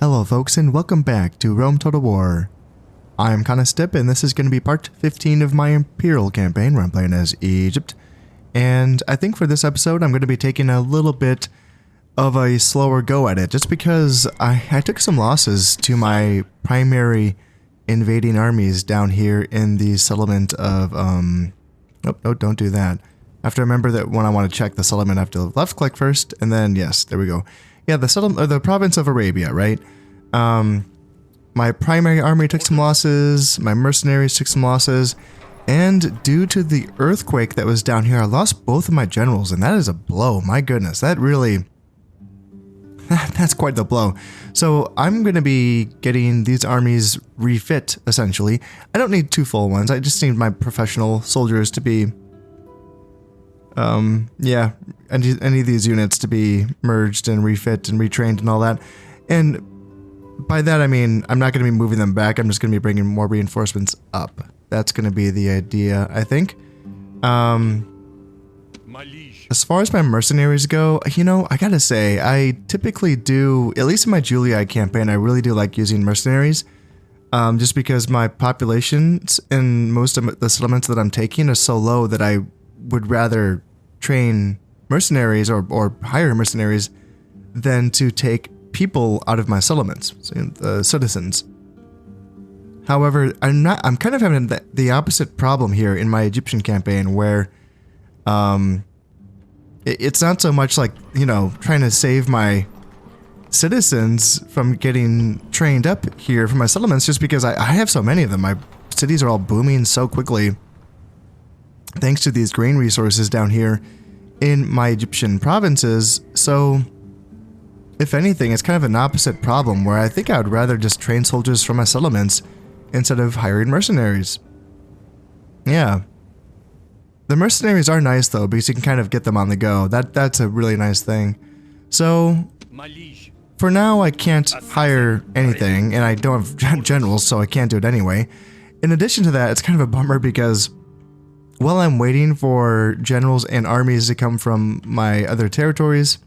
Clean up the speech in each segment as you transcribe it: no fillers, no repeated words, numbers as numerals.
Hello folks and welcome back to Rome Total War. I'm Conostip and this is going to be part 15 of my Imperial campaign where I'm playing as Egypt. And I think for this episode I'm going to be taking a little bit of a slower go at it just because I took some losses to my primary invading armies down here in the settlement of, no, don't do that. I have to remember that when I want to check the settlement I have to left click first and then yes, there we go. Yeah, the settlement, or the province of Arabia, right? My primary army took some losses, my mercenaries took some losses, and due to the earthquake that was down here, I lost both of my generals, and that is a blow. My goodness, that really, that's quite the blow. So I'm going to be getting these armies refit, essentially. I don't need two full ones, I just need my professional soldiers to be yeah, any of these units to be merged and refit and retrained and all that. And by that I mean I'm not going to be moving them back, I'm just going to be bringing more reinforcements up. That's going to be the idea, I think. As far as my mercenaries go, you know, I gotta say, I typically do, at least in my Julii campaign, I really do like using mercenaries. Just because my populations in most of the settlements that I'm taking are so low that I would rather train mercenaries or hire mercenaries than to take people out of my settlements, the citizens. However, I'm kind of having the opposite problem here in my Egyptian campaign where it's not so much like, you know, trying to save my citizens from getting trained up here for my settlements just because I have so many of them. My cities are all booming so quickly thanks to these grain resources down here in my Egyptian provinces. So if anything, it's kind of an opposite problem where I think I would rather just train soldiers from my settlements instead of hiring mercenaries. Yeah. The mercenaries are nice though because you can kind of get them on the go. That's a really nice thing. So for now I can't hire anything and I don't have generals, so I can't do it anyway. In addition to that, it's kind of a bummer because while I'm waiting for generals and armies to come from my other territories,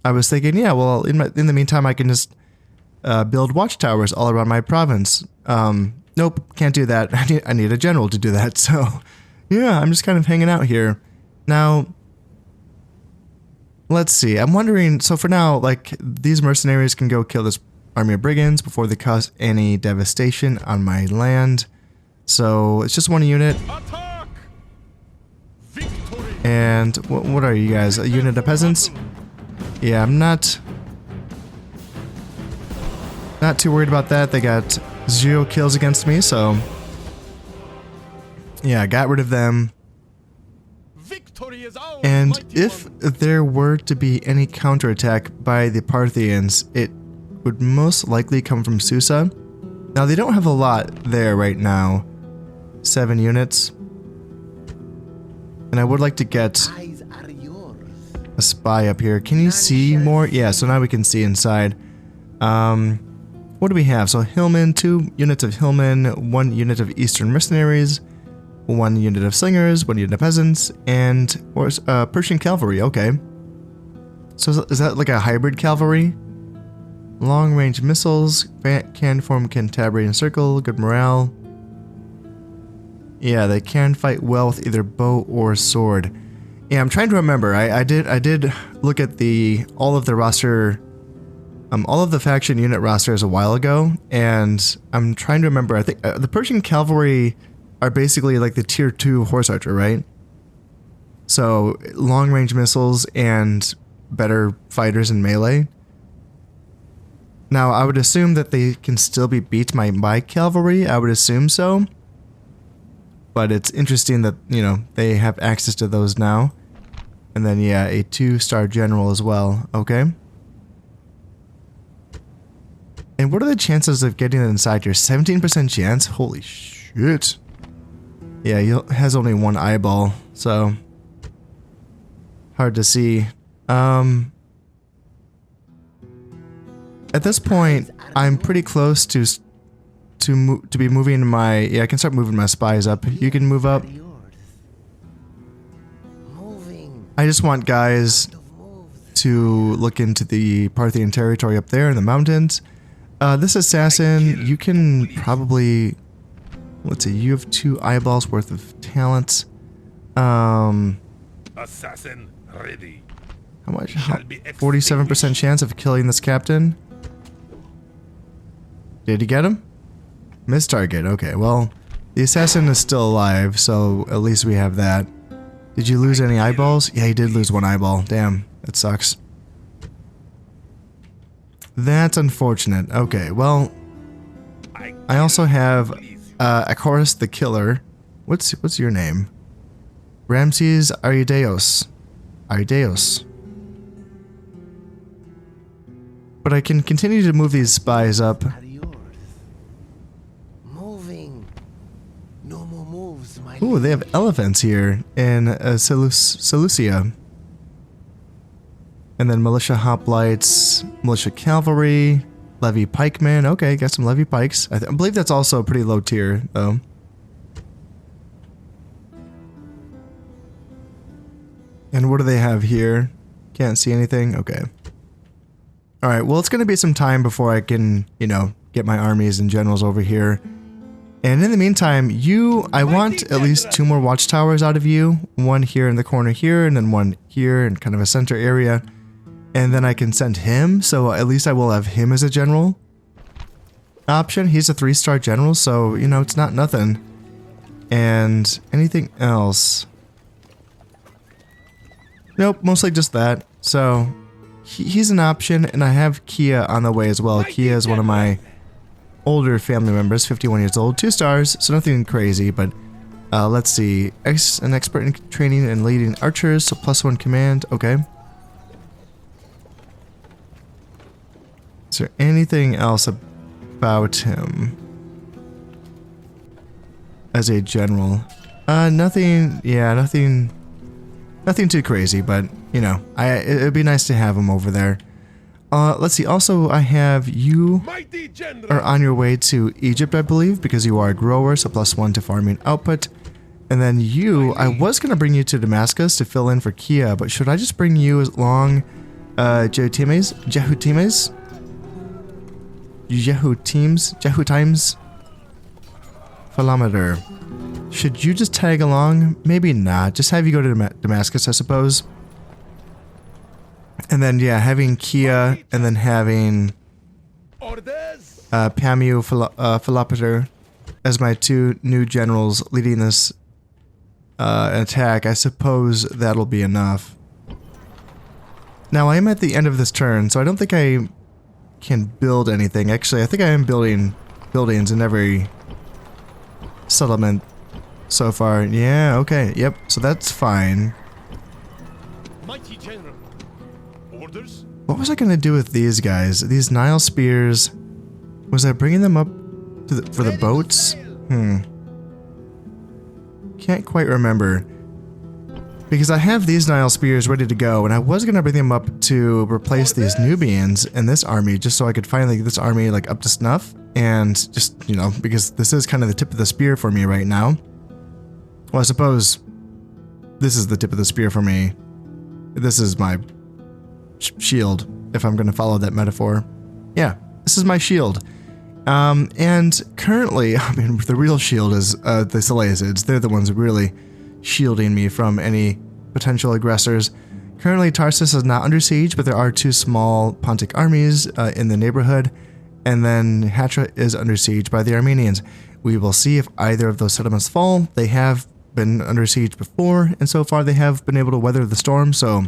I was thinking, yeah, well, in the meantime, I can just build watchtowers all around my province. Nope, can't do that. I need a general to do that. So, yeah, I'm just kind of hanging out here. Now, let's see. I'm wondering, so for now, like, these mercenaries can go kill this army of brigands before they cause any devastation on my land. So, it's just one unit. And what are you guys? A unit of peasants? Yeah, I'm not too worried about that. They got 0 kills against me, so yeah, I got rid of them. And if there were to be any counterattack by the Parthians, it would most likely come from Susa. Now, they don't have a lot there right now. 7 units. And I would like to get a spy up here. Can you see more? Yeah, so now we can see inside. What do we have? So Hillmen, 2 units of Hillmen, 1 unit of Eastern Mercenaries, 1 unit of Slingers, 1 unit of Peasants, and Persian Cavalry. Okay. So is that like a hybrid cavalry? Long-range missiles, can form Cantabrian Circle, good morale. Yeah, they can fight well with either bow or sword. Yeah, I'm trying to remember. I did look at all of the roster, all of the faction unit rosters a while ago, and I'm trying to remember. I think the Persian cavalry are basically like the tier 2 horse archer, right? So long range missiles and better fighters in melee. Now I would assume that they can still be beat by my cavalry. I would assume so. But it's interesting that, you know, they have access to those now. And then, yeah, a 2-star general as well. Okay. And what are the chances of getting it inside here? 17% chance? Holy shit. Yeah, he has only 1 eyeball, so hard to see. At this point, I'm pretty close to be moving my, yeah, I can start moving my spies up. You can move up. I just want guys to look into the Parthian territory up there in the mountains. This assassin, you can probably, let's see, you have 2 eyeballs worth of talent. Assassin ready. How much? 47% chance of killing this captain. Did you get him? Missed target. Okay, well, the assassin is still alive, so at least we have that. Did you lose any eyeballs? Yeah, he did lose 1 eyeball. Damn, that sucks. That's unfortunate. Okay, well, I also have Akoris the Killer. What's your name? Ramses Arideos. Arideos. But I can continue to move these spies up. Ooh, they have elephants here in Seleucia. And then militia hoplites, militia cavalry, levy pikemen. Okay, got some levy pikes. I believe that's also a pretty low tier, though. And what do they have here? Can't see anything? Okay. Alright, well, it's going to be some time before I can, you know, get my armies and generals over here. And in the meantime, I want at least 2 more watchtowers out of you. 1 here in the corner here, and then 1 here in kind of a center area. And then I can send him, so at least I will have him as a general option. He's a 3-star general, so, you know, it's not nothing. And anything else? Nope, mostly just that. So, he's an option, and I have Kia on the way as well. Kia is one of my older family members, 51 years old, 2 stars, so nothing crazy, but let's see. An expert in training and leading archers, so +1 command, okay. Is there anything else about him as a general? Nothing, yeah, nothing too crazy, but, you know, it'd be nice to have him over there. Let's see, also I have you are on your way to Egypt, I believe, because you are a grower, so +1 to farming output. And then you, I was going to bring you to Damascus to fill in for Kia, but should I just bring you along Jehutimes? Philometer. Should you just tag along? Maybe not. Just have you go to Damascus, I suppose. And then, yeah, having Kia and then having Pamu Philopater as my 2 new generals leading this attack, I suppose that'll be enough. Now, I am at the end of this turn, so I don't think I can build anything. Actually, I think I am building buildings in every settlement so far. Yeah, okay, yep, so that's fine. Mighty General. Orders? What was I going to do with these guys? These Nile spears, was I bringing them up to for the boats? Can't quite remember. Because I have these Nile spears ready to go, and I was going to bring them up to replace these Nubians in this army, just so I could finally get this army like up to snuff, and just, you know, because this is kind of the tip of the spear for me right now. Well, I suppose this is the tip of the spear for me. This is my shield, if I'm going to follow that metaphor. Yeah, this is my shield. And currently, I mean, the real shield is the Seleucids. They're the ones really shielding me from any potential aggressors. Currently, Tarsus is not under siege, but there are 2 small Pontic armies in the neighborhood, and then Hatra is under siege by the Armenians. We will see if either of those settlements fall. They have been under siege before, and so far they have been able to weather the storm, so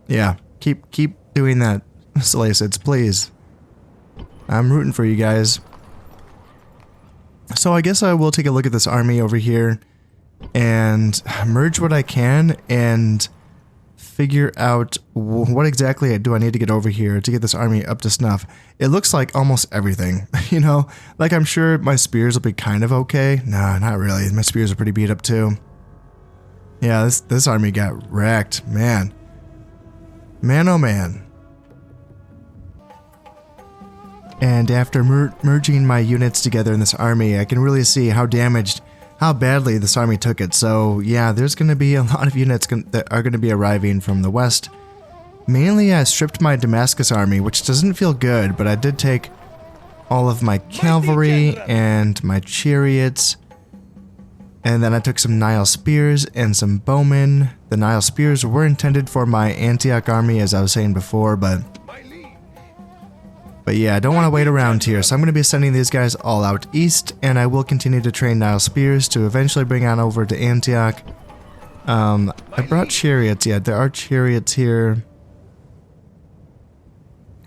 yeah, keep doing that, Seleucids, please. I'm rooting for you guys. So I guess I will take a look at this army over here and merge what I can and figure out what exactly do I need to get over here to get this army up to snuff. It looks like almost everything, you know? Like, I'm sure my spears will be kind of okay. Nah, not really. My spears are pretty beat up too. Yeah, this army got wrecked, man. Man, oh man. And after merging my units together in this army, I can really see how badly this army took it. So yeah, there's going to be a lot of units that are going to be arriving from the west. Mainly I stripped my Damascus army, which doesn't feel good, but I did take all of my cavalry and my chariots. And then I took some Nile spears and some bowmen. The Nile spears were intended for my Antioch army, as I was saying before, but yeah, I don't want to wait around here, so I'm going to be sending these guys all out east, and I will continue to train Nile spears to eventually bring on over to Antioch. I brought chariots, yeah, there are chariots here.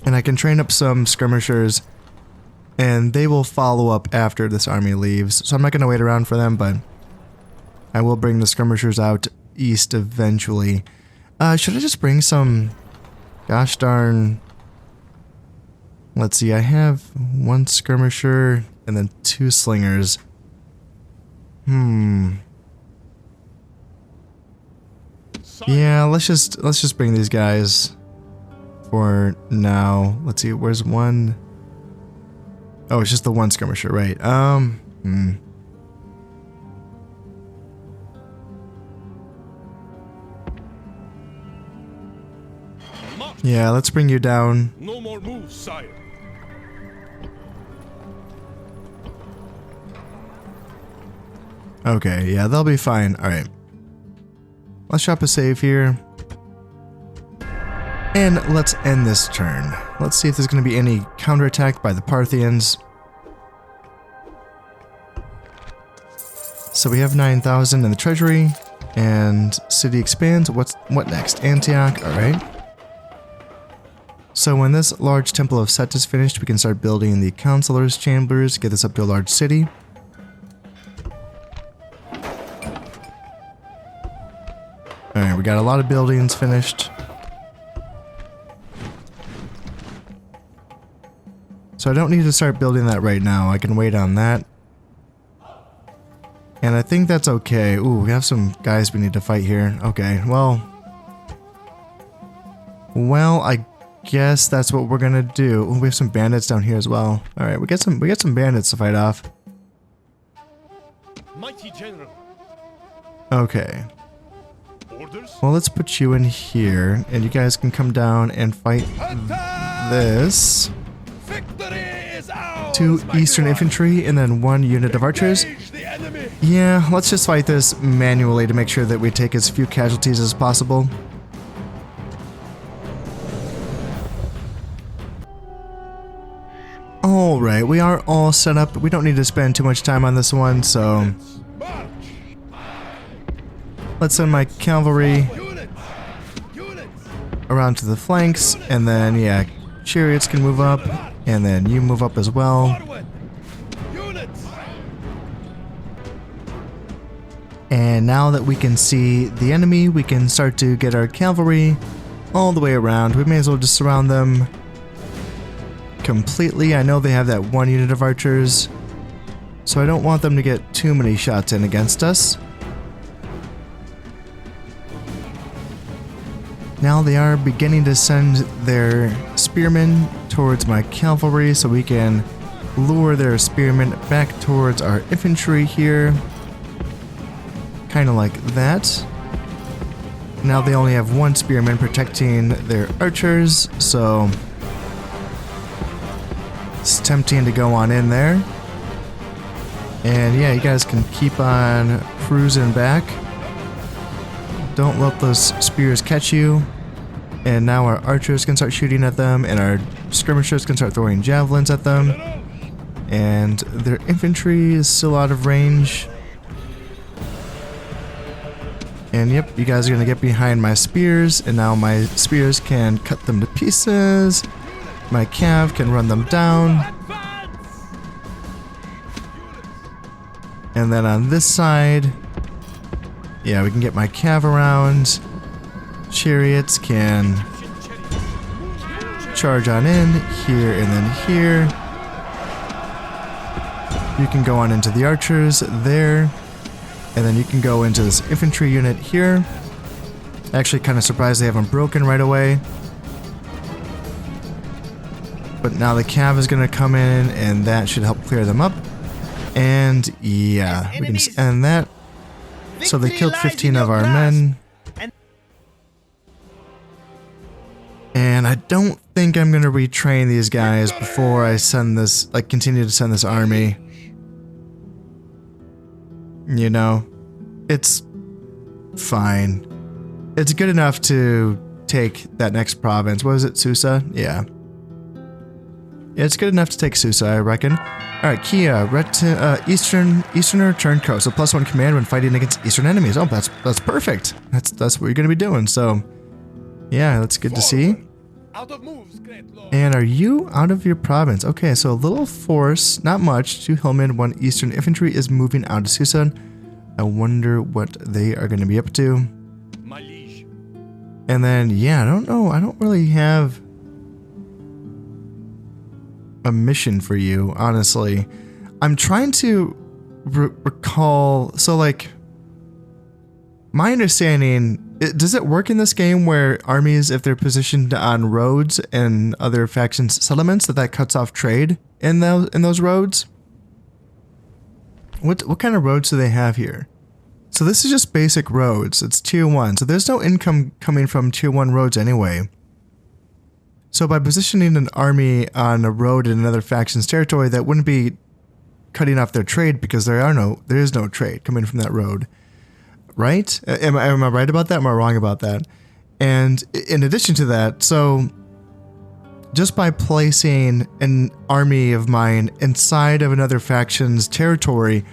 And I can train up some skirmishers, and they will follow up after this army leaves. So I'm not going to wait around for them, but I will bring the skirmishers out east eventually. Should I just bring some... Gosh darn... Let's see, I have one skirmisher and then 2 slingers. Yeah, let's just bring these guys for now. Let's see, where's one? Oh, it's just the one skirmisher, right? Yeah, let's bring you down. No more moves, sire. Okay, yeah, they'll be fine. Alright. Let's drop a save here. And let's end this turn. Let's see if there's going to be any counterattack by the Parthians. So we have 9,000 in the treasury. And city expands. What next? Antioch. Alright. So when this large temple of Set is finished, we can start building the counselors' chambers, get this up to a large city. Alright, we got a lot of buildings finished. So I don't need to start building that right now. I can wait on that. And I think that's okay. Ooh, we have some guys we need to fight here. Okay, well, I guess that's what we're gonna do. Ooh, we have some bandits down here as well. Alright, we got some bandits to fight off. Mighty general. Okay. Orders? Well, let's put you in here, and you guys can come down and fight this. Victory is ours, 2 Eastern infantry, and then 1 unit of archers. Engage the enemy. Yeah, let's just fight this manually to make sure that we take as few casualties as possible. Alright, we are all set up. We don't need to spend too much time on this one, so... March. Let's send my cavalry Units. around to the flanks, and then, yeah, chariots can move up, and then you move up as well. Forward. Units. And now that we can see the enemy, we can start to get our cavalry all the way around. We may as well just surround them completely. I know they have that 1 unit of archers, so I don't want them to get too many shots in against us. Now they are beginning to send their spearmen towards my cavalry, so we can lure their spearmen back towards our infantry here. Kind of like that. Now they only have 1 spearman protecting their archers, so it's tempting to go on in there. And yeah, you guys can keep on cruising back. Don't let those spears catch you. And now our archers can start shooting at them, and our skirmishers can start throwing javelins at them. And their infantry is still out of range. And yep, you guys are gonna get behind my spears, and now my spears can cut them to pieces. My cav can run them down. And then on this side, yeah, we can get my cav around. Chariots can charge on in here and then here. You can go on into the archers there, and then you can go into this infantry unit here. Actually, kind of surprised they haven't broken right away. But now the cav is going to come in, and that should help clear them up. And yeah, we can just end that. So they killed 15 of our men. don't think I'm gonna retrain these guys before I send this, like, continue to send this army. You know, it's fine. It's good enough to take that next province. What is it, Susa? Yeah. Yeah, it's good enough to take Susa, I reckon. Alright, Kia, Easterner Turncoat. So +1 command when fighting against Eastern enemies. Oh, that's perfect. That's what you're gonna be doing. So, yeah, that's good to see. Out of moves, great lord. And are you out of your province? Okay, so a little force, not much. 2 Hillmen, 1 Eastern Infantry is moving out to Susa. I wonder what they are going to be up to. My liege. And then, yeah, I don't know. I don't really have a mission for you, honestly. I'm trying to recall. So, like, my understanding, does it work in this game where armies, if they're positioned on roads and other factions' settlements, that cuts off trade in those roads? What kind of roads do they have here? So this is just basic roads. It's tier 1. So there's no income coming from tier 1 roads anyway. So by positioning an army on a road in another faction's territory, that wouldn't be cutting off their trade because there is no trade coming from that road. Right? Am I right about that? Am I wrong about that? And in addition to that, so just by placing an army of mine inside of another faction's territory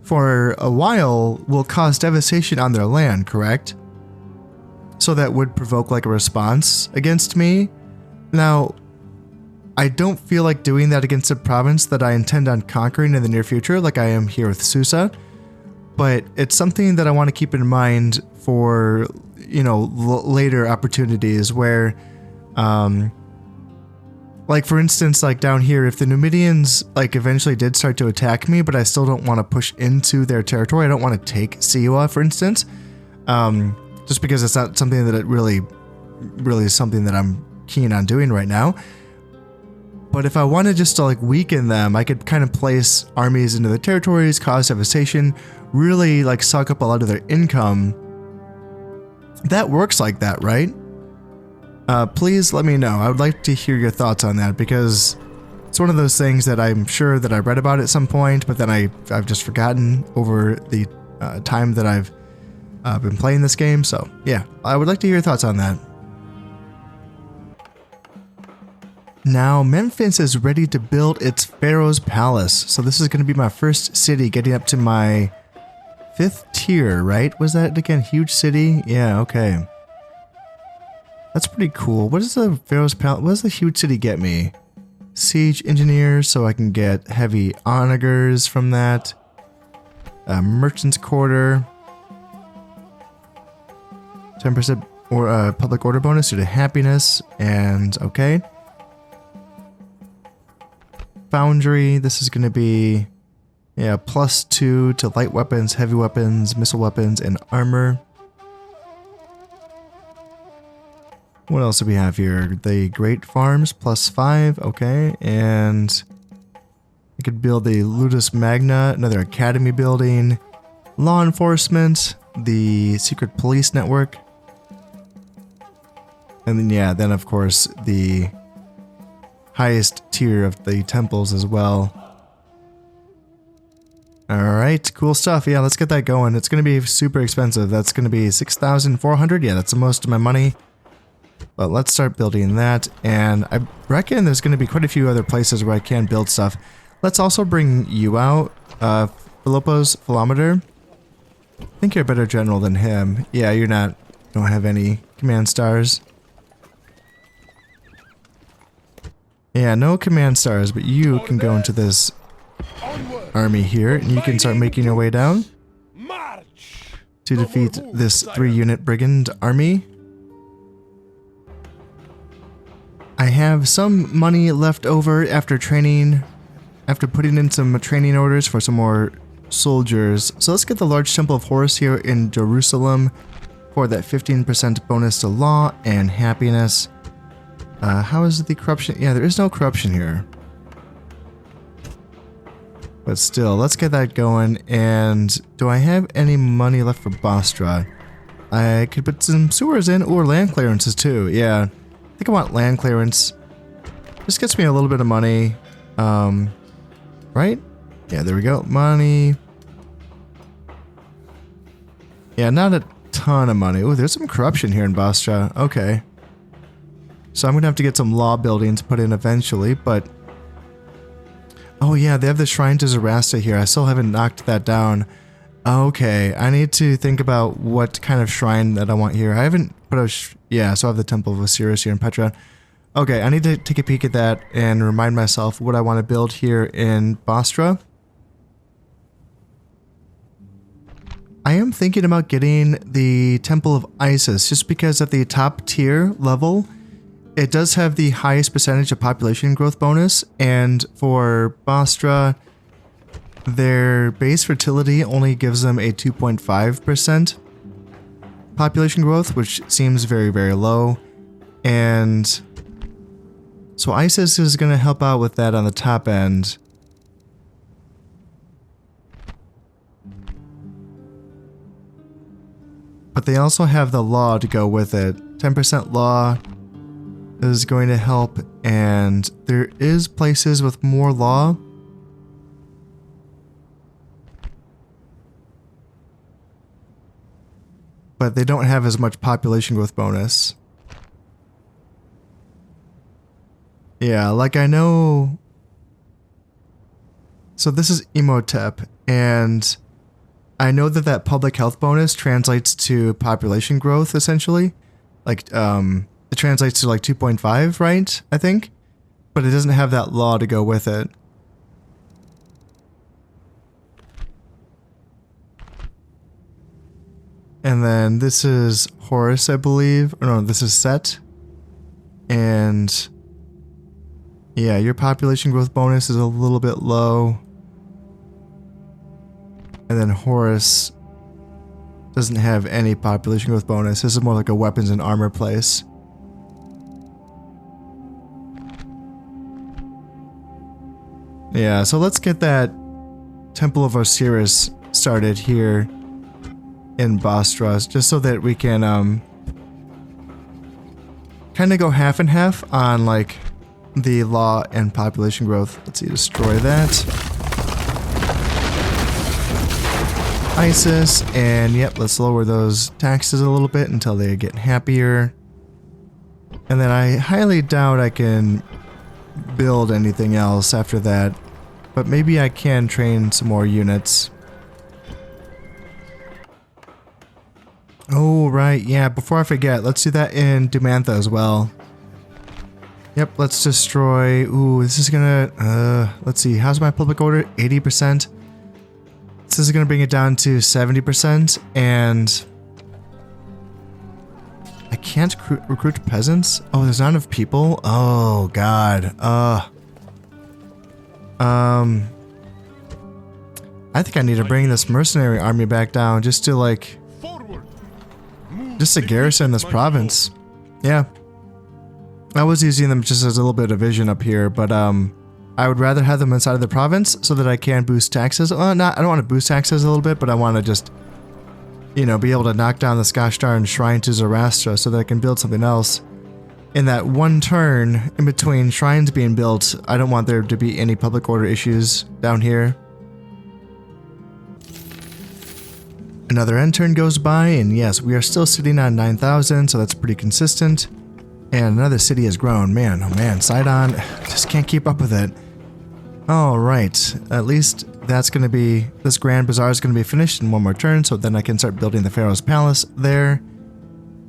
for a while will cause devastation on their land, correct? So that would provoke like a response against me. Now, I don't feel like doing that against a province that I intend on conquering in the near future, like I am here with Susa. But it's something that I want to keep in mind for, you know, later opportunities where, like for instance, like down here, if the Numidians like eventually did start to attack me, but I still don't want to push into their territory, I don't want to take Siwa, for instance, just because it's not something that it really is something that I'm keen on doing right now. But if I wanted just to like weaken them, I could kind of place armies into the territories, cause devastation, really like suck up a lot of their income. That works like that, right? Please let me know. I would like to hear your thoughts on that because it's one of those things that I'm sure that I read about at some point, but then I've just forgotten over the time that I've been playing this game. So yeah, I would like to hear your thoughts on that. Now, Memphis is ready to build its Pharaoh's Palace. So this is going to be my first city getting up to my 5th tier, right? Was that, again, huge city? Yeah, okay. That's pretty cool. What does the Pharaoh's Palace, what does the huge city get me? Siege engineer, so I can get heavy onagers from that. Merchant's quarter. 10% or public order bonus due to happiness. And, okay. Foundry, this is going to be, yeah, +2 to light weapons, heavy weapons, missile weapons, and armor. What else do we have here? The Great Farms, +5, okay, and I could build the Ludus Magna, another academy building, law enforcement, the secret police network, and then, yeah, then of course, the highest tier of the temples as well. Alright, cool stuff. Yeah, let's get that going. It's going to be super expensive. That's going to be 6,400. Yeah, that's the most of my money. But let's start building that. And I reckon there's going to be quite a few other places where I can build stuff. Let's also bring you out. Philippos Philometer. I think you're a better general than him. Yeah, you're not. Don't have any command stars. Yeah, no command stars, but you can go into this army here, and you can start making your way down to defeat this 3-unit brigand army. I have some money left over after training, after putting in some training orders for some more soldiers. So let's get the large temple of Horus here in Jerusalem for that 15% bonus to law and happiness. How is the corruption? Yeah, there is no corruption here. But still, let's get that going. And do I have any money left for Bostra? I could put some sewers in or land clearances too. Yeah. think I want land clearance. This gets me a little bit of money. Right? Yeah, there we go. Money. Yeah, not a ton of money. Oh, there's some corruption here in Bastra. Okay. So I'm going to have to get some law buildings put in eventually, but... Oh yeah, they have the Shrine to Zoroaster here. I still haven't knocked that down. Okay, I need to think about what kind of shrine that I want here. I haven't put a... yeah, so I have the Temple of Osiris here in Petra. Okay, I need to take a peek at that and remind myself what I want to build here in Bastra. I am thinking about getting the Temple of Isis, just because at the top tier level, it does have the highest percentage of population growth bonus, and for Bastra, their base fertility only gives them a 2.5% population growth, which seems very, very low. And so Isis is going to help out with that on the top end. But they also have the law to go with it. 10% law is going to help, and there is places with more law. But they don't have as much population growth bonus. Yeah, like I know... So this is Imhotep, and I know that that public health bonus translates to population growth, essentially. Like, it translates to like 2.5, right? I think. But it doesn't have that law to go with it. And then this is Horus, I believe. Or no, this is Set. And yeah, your population growth bonus is a little bit low. And then Horus doesn't have any population growth bonus. This is more like a weapons and armor place. Yeah, so let's get that Temple of Osiris started here in Bastra, just so that we can kind of go half and half on like the law and population growth. Let's see, destroy that. Isis, and yep, let's lower those taxes a little bit until they get happier. And then I highly doubt I can build anything else after that, but maybe I can train some more units. Oh, right, yeah, before I forget, let's do that in Dumantha as well. Yep, let's destroy... Ooh, this is gonna... let's see, how's my public order? 80%. This is gonna bring it down to 70%, and... I can't recruit peasants? Oh, there's not enough people? Oh, God. I think I need to bring this mercenary army back down just to, like... just to garrison this province. Yeah. I was using them just as a little bit of vision up here, but I would rather have them inside of the province so that I can boost taxes. I don't want to boost taxes a little bit, but I want to just, you know, be able to knock down the gosh darn Shrine to Zoroaster so that I can build something else. In that one turn in between shrines being built, I don't want there to be any public order issues down here. Another end turn goes by, and yes, we are still sitting on 9,000, so that's pretty consistent. And another city has grown. Man, oh man, Sidon just can't keep up with it. Alright, at least that's going to be... this Grand Bazaar is going to be finished in one more turn, so then I can start building the Pharaoh's Palace there.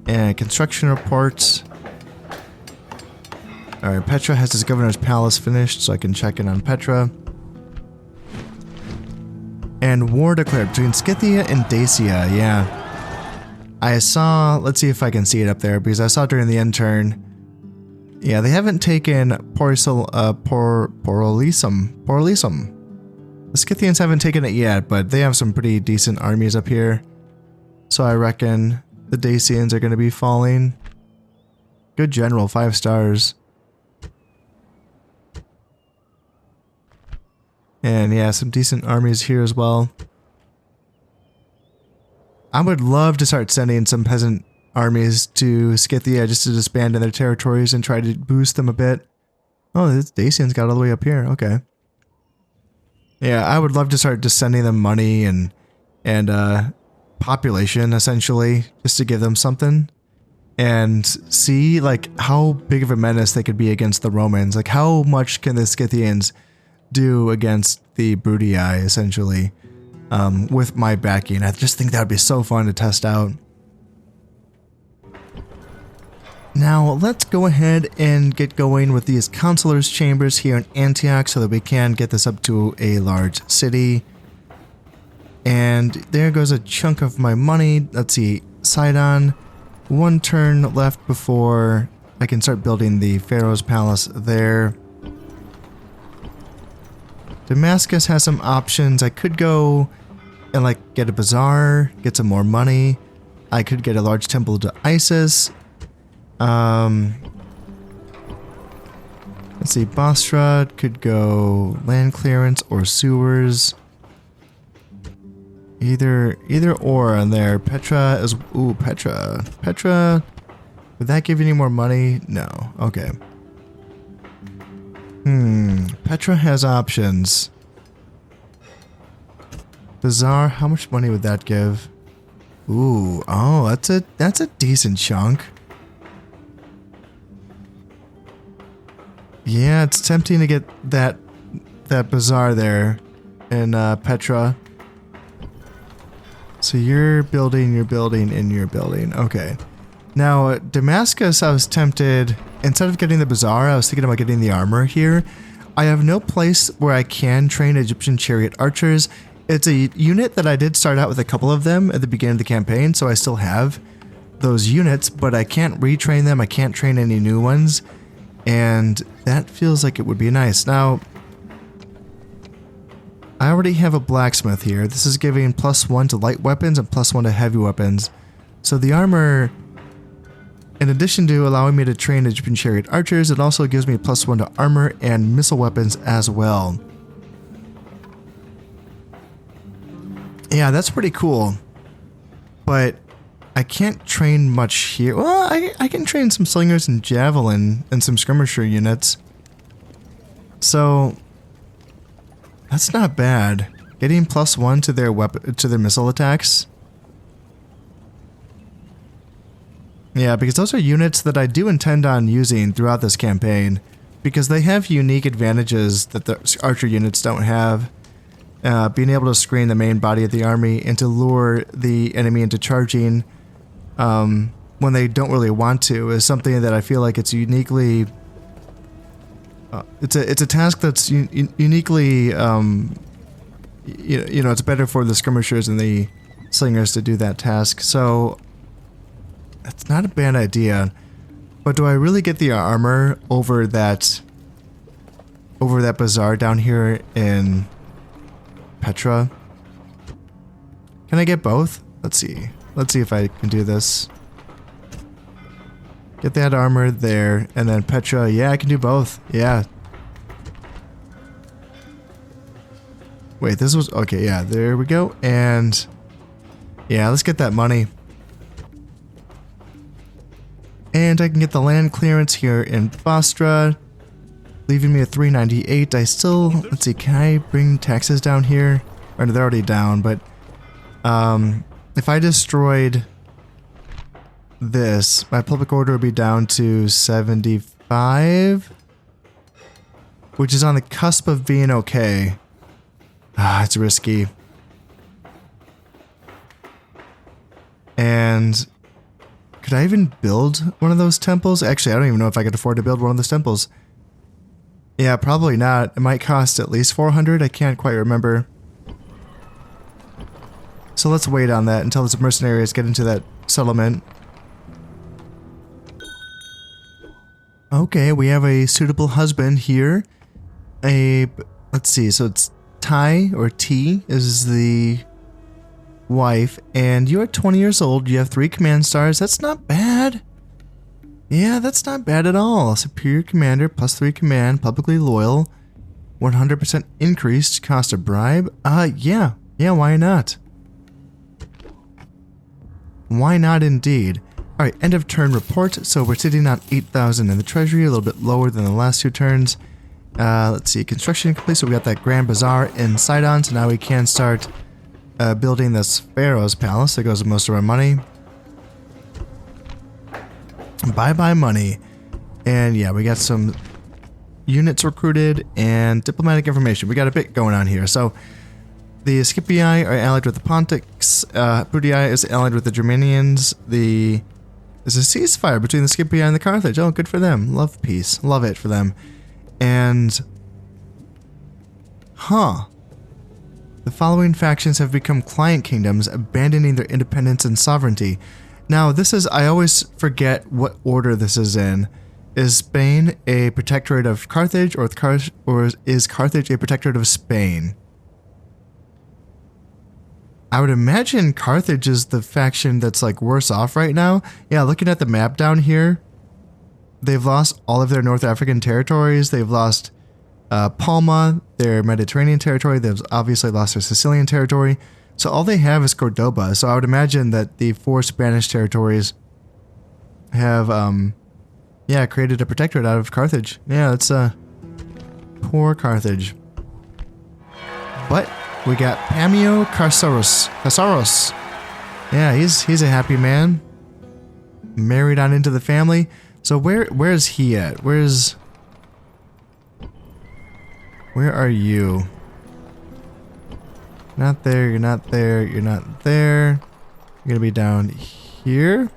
And construction reports. Alright, Petra has his Governor's Palace finished, so I can check in on Petra. And war declared between Scythia and Dacia, yeah. I saw, let's see if I can see it up there, because I saw during the end turn. Yeah, they haven't taken Porolysum. The Scythians haven't taken it yet, but they have some pretty decent armies up here. So I reckon the Dacians are going to be falling. Good general, 5 stars. And yeah, some decent armies here as well. I would love to start sending some peasant armies to Scythia just to disband in their territories and try to boost them a bit. Oh, this Dacian's got all the way up here. Okay. Yeah, I would love to start just sending them money and population, essentially, just to give them something. And see, like, how big of a menace they could be against the Romans. Like, how much can the Scythians do against the Brutii, essentially, with my backing? I just think that would be so fun to test out. Now, let's go ahead and get going with these consulars' chambers here in Antioch so that we can get this up to a large city. And there goes a chunk of my money. Let's see, Sidon. One turn left before I can start building the Pharaoh's Palace there. Damascus has some options. I could go and like get a bazaar, get some more money. I could get a large temple to Isis. Let's see, Bostra could go land clearance or sewers. Either or on there. Petra is... Ooh, Petra. Petra... Would that give you any more money? No. Okay. Petra has options. Bazaar, how much money would that give? Ooh, oh, that's a decent chunk. Yeah, it's tempting to get that bazaar there in Petra. So you're building, and you're building. Okay. Now, Damascus, I was tempted, instead of getting the bazaar, I was thinking about getting the armor here. I have no place where I can train Egyptian chariot archers. It's a unit that I did start out with a couple of them at the beginning of the campaign, so I still have those units, but I can't retrain them. I can't train any new ones, and that feels like it would be nice. Now, I already have a blacksmith here. This is giving +1 to light weapons and +1 to heavy weapons. So the armor, in addition to allowing me to train Egyptian chariot archers, it also gives me +1 to armor and missile weapons as well. Yeah, that's pretty cool. But I can't train much here. Well, I can train some slingers and javelin and some skirmisher units. So that's not bad. Getting +1 to their missile attacks. Yeah, because those are units that I do intend on using throughout this campaign, because they have unique advantages that the archer units don't have. Being able to screen the main body of the army and to lure the enemy into charging when they don't really want to is something that I feel like it's uniquely... it's a task that's uniquely, you know, it's better for the skirmishers and the slingers to do that task. So that's not a bad idea. But do I really get the armor over that bazaar down here in Petra? Can I get both? Let's see. Let's see if I can do this. Get that armor there, and then Petra. Yeah, I can do both. Yeah. Wait, this was... Okay, yeah, there we go. And... yeah, let's get that money. And I can get the land clearance here in Bostra, leaving me at 398. I still... Let's see, can I bring taxes down here? Or they're already down, but... if I destroyed... this, my public order would be down to 75, which is on the cusp of being okay. Ah, it's risky. And could I even build one of those temples? Actually, I don't even know if I could afford to build one of those temples. Yeah, probably not. It might cost at least 400. I can't quite remember. So let's wait on that until the mercenaries get into that settlement. Okay, we have a suitable husband here. Let's see, so it's Tai, or T, is the wife, and you are 20 years old, you have 3 command stars. That's not bad. Yeah, that's not bad at all. Superior commander, +3 command, publicly loyal, 100% increased cost of bribe. Yeah, why not? Why not indeed? Alright, end of turn report. So we're sitting on 8,000 in the treasury, a little bit lower than the last 2 turns. Let's see, construction complete. So we got that Grand Bazaar in Sidon. So now we can start building this Pharaoh's Palace. That goes with most of our money. Bye-bye money. And yeah, we got some units recruited and diplomatic information. We got a bit going on here. So the Scipii are allied with the Pontics. Bruttii is allied with the Germanians. There's a ceasefire between the Scipii and the Carthage. Oh, good for them. Love peace. Love it for them. And... the following factions have become client kingdoms, abandoning their independence and sovereignty. Now, this is... I always forget what order this is in. Is Spain a protectorate of Carthage, or is Carthage a protectorate of Spain? I would imagine Carthage is the faction that's like worse off right now. Yeah, looking at the map down here, they've lost all of their North African territories. They've lost Palma, their Mediterranean territory. They've obviously lost their Sicilian territory. So all they have is Cordoba. So I would imagine that the 4 Spanish territories have, yeah, created a protectorate out of Carthage. Yeah, it's poor Carthage. But we got Pamio Casaros. Yeah, he's a happy man. Married on into the family. So where's he at? Where are you? Not there, you're not there, you're not there. You're gonna be down here.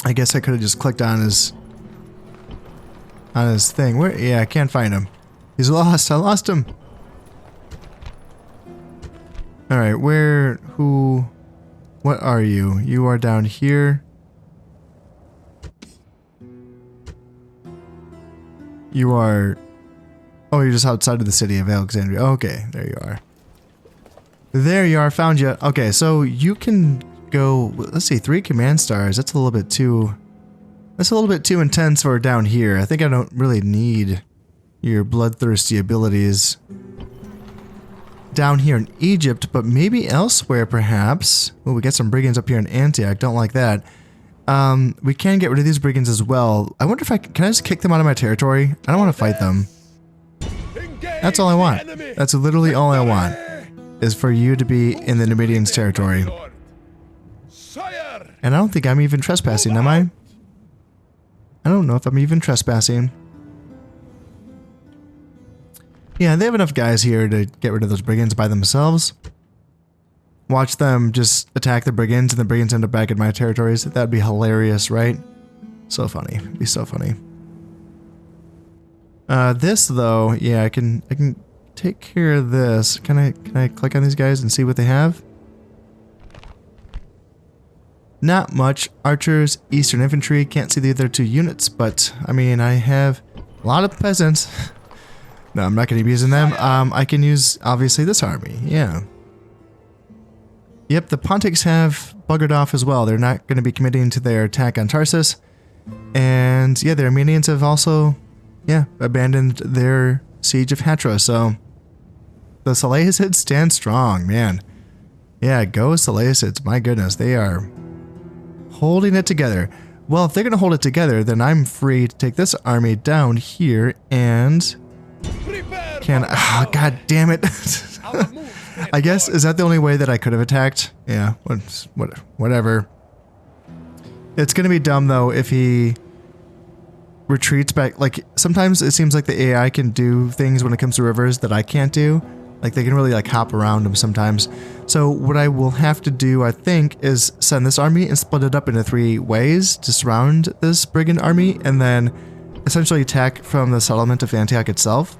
I guess I could have just clicked on his thing. Where? Yeah, I can't find him. He's lost. I lost him. All right, what are you? You are down here. You are, oh, you're just outside of the city of Alexandria. Okay, there you are. There you are, found you. Okay, so you can go, let's see, 3 command stars. That's a little bit too intense for down here. I think I don't really need your bloodthirsty abilities down here in Egypt, but maybe elsewhere perhaps. Oh, we got some brigands up here in Antioch. Don't like that. We can get rid of these brigands as well. I wonder if can I just kick them out of my territory? I don't want to fight them. That's all I want. That's literally all I want, is for you to be in the Numidians' territory. And I don't think I'm even trespassing, am I? I don't know if I'm even trespassing. Yeah, they have enough guys here to get rid of those brigands by themselves. Watch them just attack the brigands and the brigands end up back in my territories. That'd be hilarious, right? So funny. It'd be so funny. This though, yeah, I can take care of this. Can I click on these guys and see what they have? Not much. Archers, Eastern Infantry. Can't see the other 2 units, but I mean, I have a lot of peasants. No, I'm not going to be using them. I can use, obviously, this army. Yeah. Yep, the Pontics have buggered off as well. They're not going to be committing to their attack on Tarsus. And, yeah, the Armenians have also, yeah, abandoned their siege of Hatra. So, the Seleucids stand strong, man. Yeah, go Seleucids. My goodness, they are holding it together. Well, if they're going to hold it together, then I'm free to take this army down here and... oh, god damn it. I guess, is that the only way that I could have attacked? Yeah, whatever. It's gonna be dumb though if he retreats back. Like, sometimes it seems like the AI can do things when it comes to rivers that I can't do. Like, they can really like hop around them sometimes. So what I will have to do, I think, is send this army and split it up into 3 ways to surround this brigand army, and then essentially attack from the settlement of Antioch itself,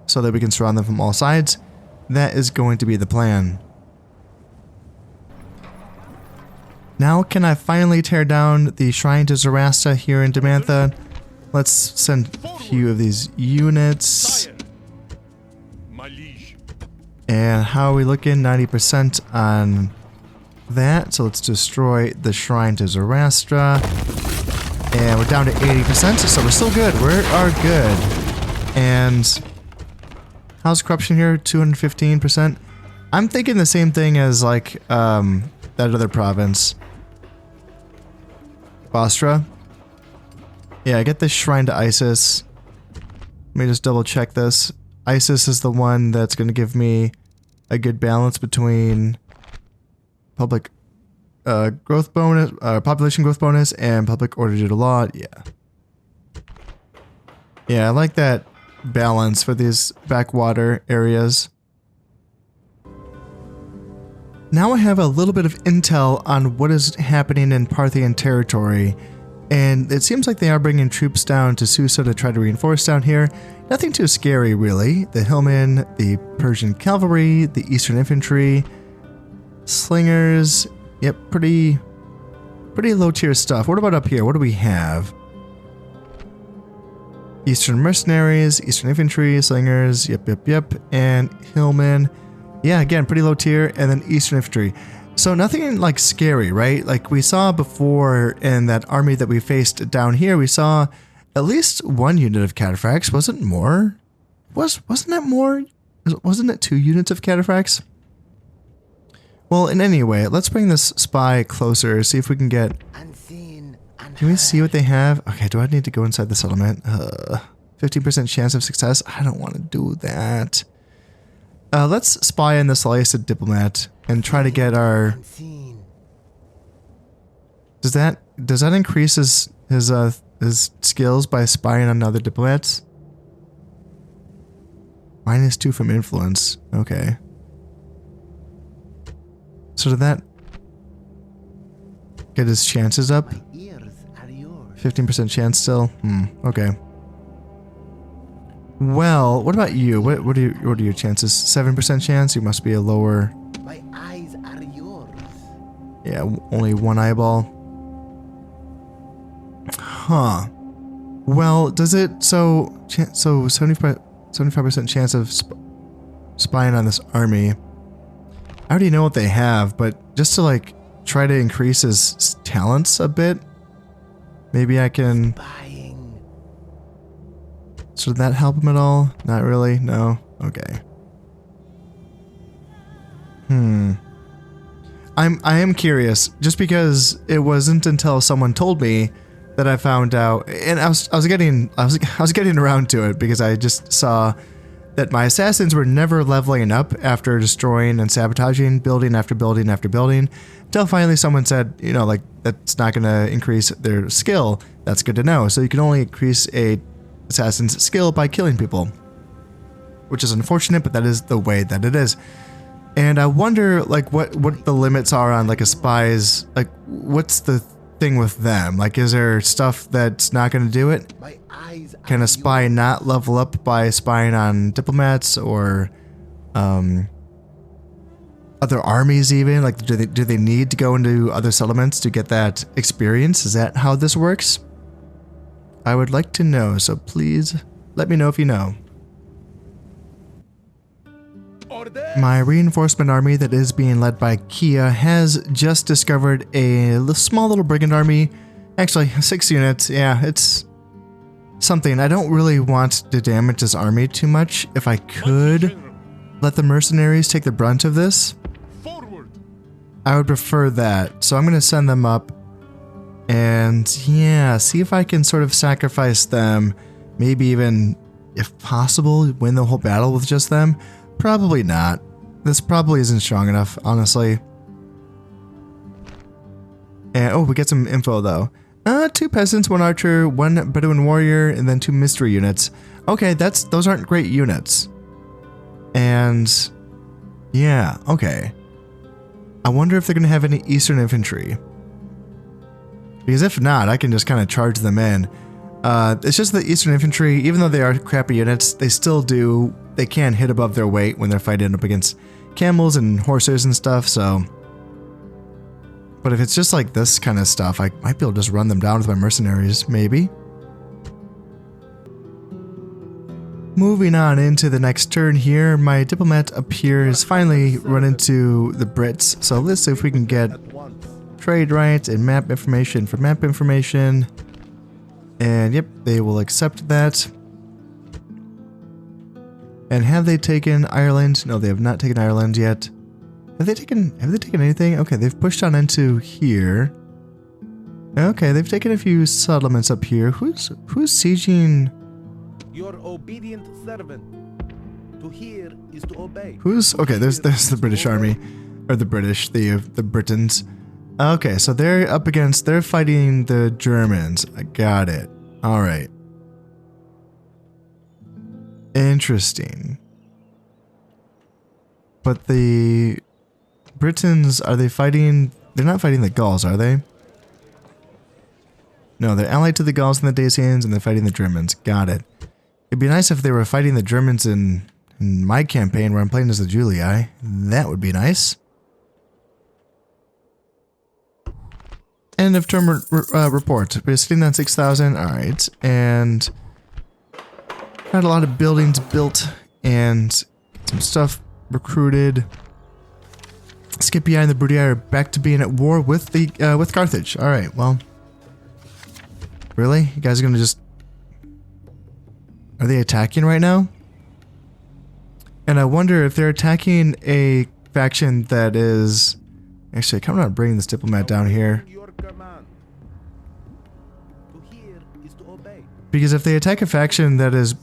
so that we can surround them from all sides. That is going to be the plan. Now can I finally tear down the Shrine to Zoroaster here in Damantha? Let's send a few of these units. And how are we looking? 90% on that. So let's destroy the Shrine to Zoroaster. And we're down to 80%, so we're still good. We are good. And how's corruption here? 215%. I'm thinking the same thing as like that other province. Bostra. Yeah, get this shrine to Isis. Let me just double check this. Isis is the one that's going to give me a good balance between public growth bonus, population growth bonus, and public order due to law. Yeah. Yeah, I like that balance for these backwater areas. Now I have a little bit of intel on what is happening in Parthian territory, and it seems like they are bringing troops down to Susa to try to reinforce down here. Nothing too scary, really. The hillmen, the Persian cavalry, the Eastern infantry, slingers. Yep, pretty low tier stuff. What about up here? What do we have? Eastern mercenaries, Eastern infantry, slingers. Yep, and hillmen. Yeah, again, pretty low tier, and then Eastern infantry. So nothing like scary, right? Like we saw before in that army that we faced down here, we saw at least one unit of cataphracts. Wasn't more? Wasn't that more? Wasn't it 2 units of cataphracts? Well, in any way, let's bring this spy closer, see if we can get... Can we see what they have? Okay, do I need to go inside the settlement? 50% chance of success? I don't want to do that. Let's spy on this Lycid diplomat and try to get our... Does that increase his skills by spying on other diplomats? -2 from influence. Okay. So did that get his chances up? 15% chance still? Okay. Well, what about you? What are your chances? 7% chance? You must be a lower... My eyes are yours. Yeah, only 1 eyeball. Huh. Well, does it... So 75% chance of spying on this army. I already know what they have, but just to like try to increase his talents a bit, maybe I can... So did that help him at all? Not really? No? Okay. I am curious, just because it wasn't until someone told me that I found out, and I was getting around to it because I just saw that my assassins were never leveling up after destroying and sabotaging building after building after building, until finally someone said, you know, like, that's not going to increase their skill. That's good to know. So you can only increase a assassin's skill by killing people, which is unfortunate, but that is the way that it is. And I wonder, like, what the limits are on, like, a spy's, like, what's the thing with them? Like, is there stuff that's not going to do it? Can a spy not level up by spying on diplomats or other armies even? Like, do they need to go into other settlements to get that experience? Is that how this works? I would like to know, so please let me know if you know. My reinforcement army that is being led by Kia has just discovered a small little brigand army. Actually, 6 units. Yeah, it's something. I don't really want to damage this army too much. If I could let the mercenaries take the brunt of this, I would prefer that. So I'm going to send them up and, yeah, see if I can sort of sacrifice them. Maybe even, if possible, win the whole battle with just them. Probably not. This probably isn't strong enough, honestly. And, oh, we get some info, though. 2 peasants, 1 archer, 1 Bedouin warrior, and then 2 mystery units. Okay, those aren't great units. And, yeah, okay. I wonder if they're going to have any Eastern infantry. Because if not, I can just kind of charge them in. It's just the Eastern infantry, even though they are crappy units, they can hit above their weight when they're fighting up against camels and horses and stuff, so... But if it's just like this kind of stuff, I might be able to just run them down with my mercenaries, maybe. Moving on into the next turn here, my diplomat appears finally run into the Brits, so let's see if we can get trade rights and map information for map information. And yep, they will accept that. And have they taken Ireland? No, they have not taken Ireland yet. Have they taken anything? Okay, they've pushed on into here. Okay, they've taken a few settlements up here. Who's sieging? Your obedient servant. To hear is to obey. Who's okay? There's the British army, or the Britons. Okay, so they're fighting the Germans. I got it. All right. Interesting. But the Britons, are they fighting? They're not fighting the Gauls, are they? No, they're allied to the Gauls and the Dacians, and they're fighting the Germans. Got it. It'd be nice if they were fighting the Germans in my campaign where I'm playing as the Julii. That would be nice. End of term report. We're sitting on 6,000. All right, and got a lot of buildings built and some stuff recruited. Scipii and the Bruttii are back to being at war with with Carthage. All right, well, really, you guys are gonna just? Are they attacking right now? And I wonder if they're attacking a faction that is actually. Come on, bring this diplomat down here. Your command. To hear is to obey. Because if they attack a faction that is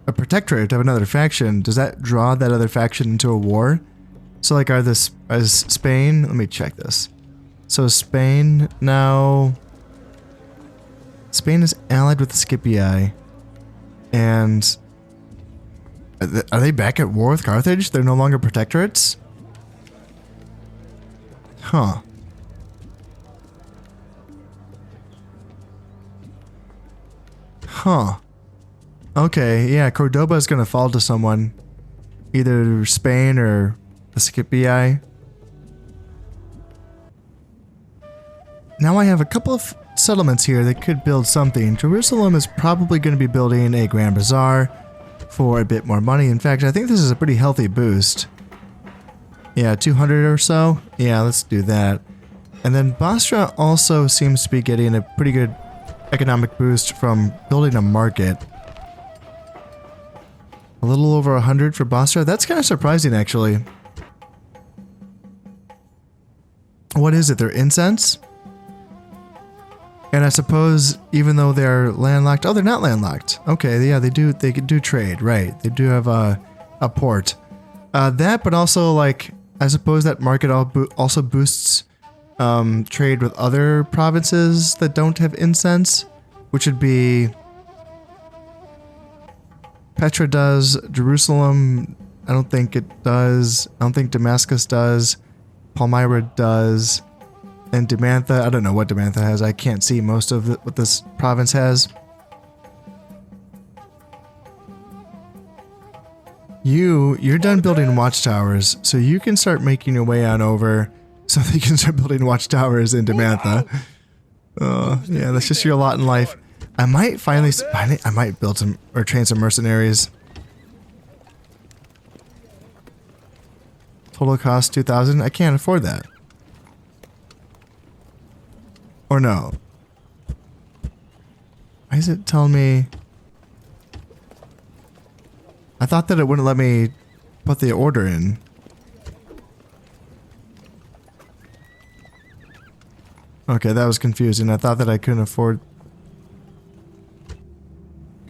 a protectorate of another faction, does that draw that other faction into a war? So like is Spain, let me check this. So Spain now, Spain is allied with the Scipii, and are they back at war with Carthage? They're no longer protectorates? Huh. Huh. Okay, yeah, Cordoba is gonna fall to someone. Either Spain or the Scipii. Now I have a couple of settlements here that could build something. Jerusalem is probably going to be building a Grand Bazaar for a bit more money. In fact, I think this is a pretty healthy boost. Yeah, 200 or so. Yeah, let's do that. And then Bostra also seems to be getting a pretty good economic boost from building a market. A little over 100 for Bostra. That's kind of surprising, actually. What is it? They're incense? And I suppose even though they're landlocked, oh, they're not landlocked. Okay, yeah, they do trade, right? They do have a port. That, but also like I suppose that market also boosts trade with other provinces that don't have incense, which would be Petra does, Jerusalem. I don't think it does. I don't think Damascus does. Palmyra does. And Damantha, I don't know what Damantha has. I can't see most of what this province has. You're done building watchtowers, so you can start making your way on over so that you can start building watchtowers in Damantha. Yeah, that's just your lot in life. I might finally, I might build some, or train some mercenaries. Total cost 2,000. I can't afford that. Or no. Why is it telling me? I thought that it wouldn't let me put the order in. Okay, that was confusing. I thought that I couldn't afford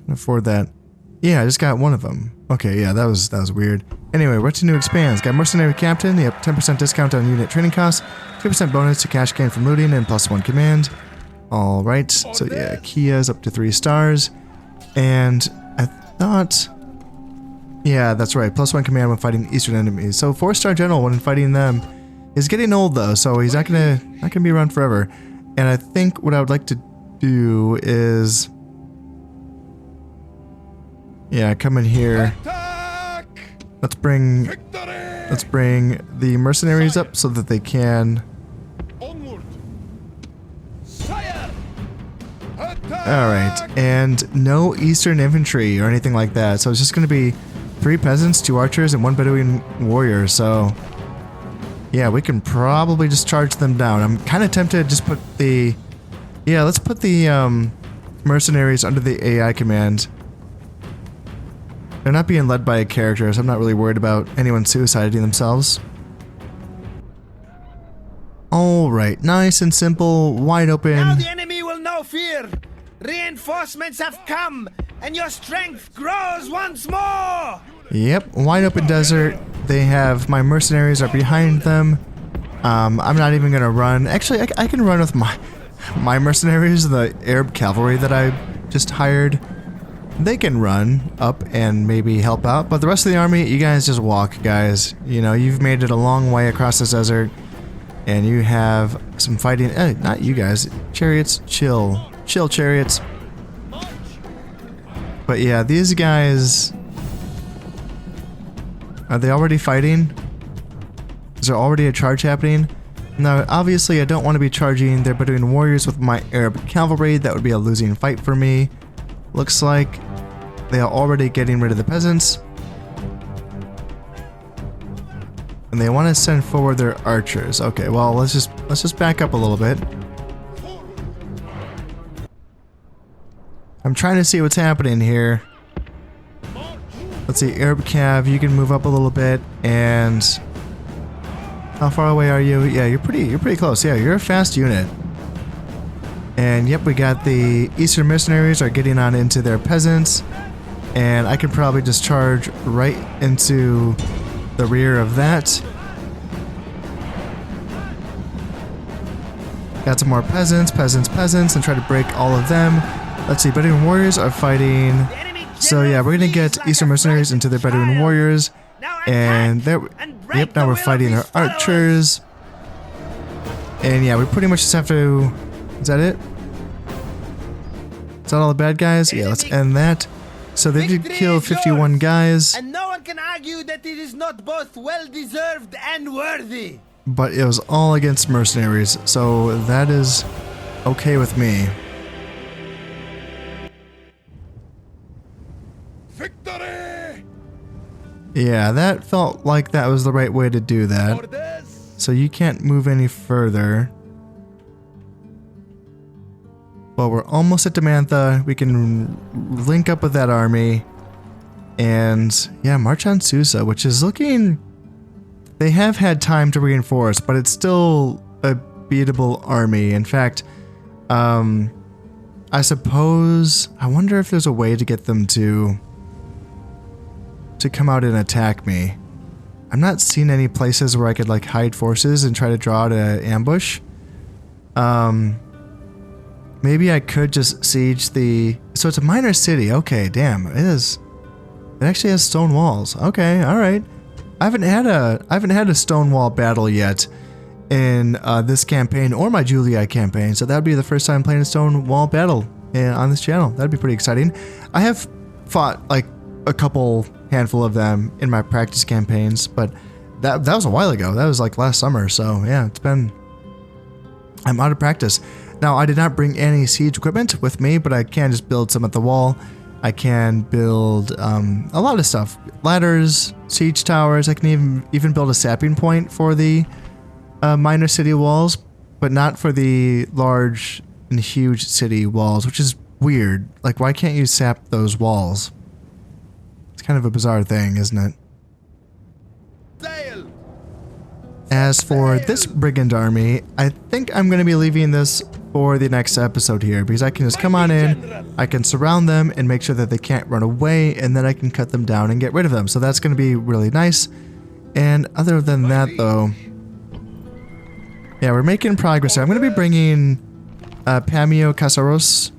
that. Yeah, I just got one of them. Okay, yeah, that was weird. Anyway, retinue expands. Got mercenary captain. You have 10% discount on unit training costs, 2% bonus to cash gain from looting, and +1 command. All right. So yeah, Kia's up to 3 stars, and I thought, yeah, that's right. +1 command when fighting Eastern enemies. So 4-star general when fighting them is getting old though, so he's not gonna be around forever. And I think what I would like to do is, yeah, come in here. Attack! Let's bring Victory! the mercenaries up so that they can. Onward! Sire! Attack! All right, and no Eastern infantry or anything like that. So it's just going to be 3 peasants, 2 archers, and 1 Bedouin warrior. So yeah, we can probably just charge them down. I'm kind of tempted to just put the, yeah, let's put the mercenaries under the AI command. They're not being led by a character, so I'm not really worried about anyone suiciding themselves. All right, nice and simple, wide Now open. the enemy will know fear. Reinforcements have come, and your strength grows once more. Yep, wide open desert. They have my mercenaries are behind them. I'm not even gonna run. Actually, I can run with my mercenaries, the Arab cavalry that I just hired. They can run up and maybe help out, but the rest of the army, you guys just walk, guys. You know, you've made it a long way across this desert, and you have some fighting. Not you guys, chariots, chill chariots. But yeah, these guys, are they already fighting? Is there already a charge happening? Now, obviously, I don't want to be charging their Bedouin warriors with my Arab cavalry. That would be a losing fight for me. Looks like they are already getting rid of the peasants. And they want to send forward their archers. Okay, well, let's just back up a little bit. I'm trying to see what's happening here. Let's see, Arab Cav, you can move up a little bit, and how far away are you? Yeah, you're pretty close. Yeah, you're a fast unit. And yep, we got the Eastern mercenaries are getting on into their peasants, and I can probably just charge right into the rear of that. Got some more peasants, and try to break all of them. Let's see, Bedouin warriors are fighting. So yeah, we're gonna get Eastern mercenaries into their Bedouin warriors, and there. Yep, now we're fighting their archers. And yeah, we pretty much just have to. Is that it? Is that all the bad guys? Yeah, let's end that. So they did kill 51 guys, And no one can argue that it is not both well-deserved and worthy. but it was all against mercenaries, so that is okay with me. Victory! Yeah, that felt like that was the right way to do that. Orders! So you can't move any further. Well, we're almost at Demantha. We can link up with that army. And yeah, march on Susa, which is looking... They have had time to reinforce, but it's still a beatable army. In fact, I suppose... I wonder if there's a way to get them to come out and attack me. I'm not seeing any places where I could like hide forces and try to draw out an ambush. Maybe I could just siege the... So it's a minor city. Okay, damn. It is. It actually has stone walls. Okay, alright. I haven't had a stone wall battle yet in this campaign or my Julia campaign, so that would be the first time playing a stone wall battle on this channel. That'd be pretty exciting. I have fought like a couple handful of them in my practice campaigns, but that was a while ago. That was like last summer, so yeah, I'm out of practice. Now, I did not bring any siege equipment with me, but I can just build some at the wall. I can build a lot of stuff. Ladders, siege towers. I can even build a sapping point for the minor city walls, but not for the large and huge city walls, which is weird. Like, why can't you sap those walls? It's kind of a bizarre thing, isn't it? Sail! As for this brigand army, I think I'm going to be leaving this for the next episode here, because I can just come on in, I can surround them and make sure that they can't run away, and then I can cut them down and get rid of them. So that's going to be really nice. And other than that, though, yeah, we're making progress here. I'm going to be bringing Pamio Casaros.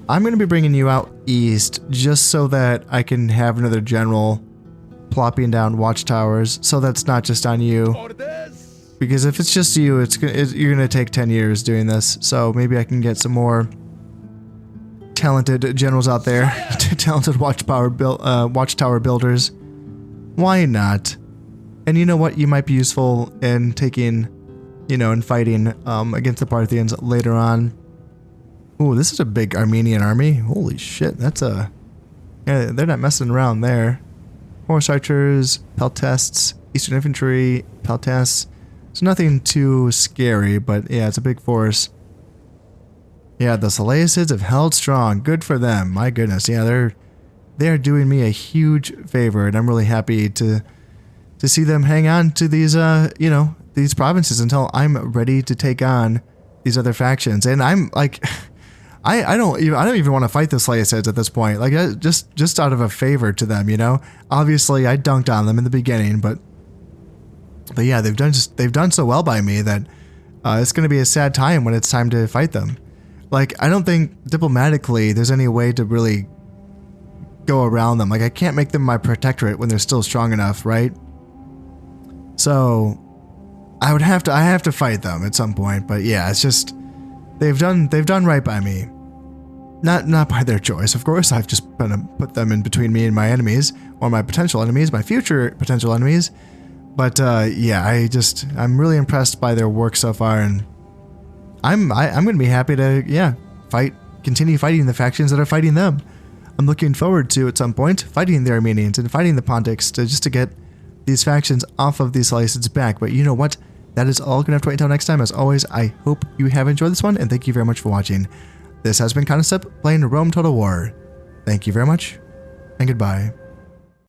I'm going to be bringing you out east just so that I can have another general plopping down watchtowers, so that's not just on you. Orders! Because if it's just you, you're gonna take 10 years doing this. So maybe I can get some more talented generals out there, talented watchtower builders. Why not? And you know what? You might be useful in taking, and fighting against the Parthians later on. Ooh, this is a big Armenian army. Holy shit, yeah, they're not messing around there. Horse archers, peltests, Eastern infantry, peltests. It's nothing too scary, but yeah, it's a big force. Yeah, the Seleucids have held strong. Good for them. My goodness. Yeah, they're doing me a huge favor, and I'm really happy to see them hang on to these these provinces until I'm ready to take on these other factions. And I'm like, I don't even want to fight the Slayicids at this point. Like, just out of a favor to them, you know. Obviously, I dunked on them in the beginning, but yeah, they've done so well by me that it's going to be a sad time when it's time to fight them. Like, I don't think diplomatically there's any way to really go around them. Like, I can't make them my protectorate when they're still strong enough, right? So I have to fight them at some point. But yeah, it's just they've done right by me. Not by their choice, of course. I've just put them in between me and my enemies, or my potential enemies, my future potential enemies. But yeah, I'm really impressed by their work so far, and I'm going to be happy to continue fighting the factions that are fighting them. I'm looking forward to, at some point, fighting the Armenians and fighting the Pontics to get these factions off of these Slayicids back. But you know what? That is all going to have to wait until next time. As always, I hope you have enjoyed this one, and thank you very much for watching. This has been Concept playing Rome Total War. Thank you very much, and goodbye.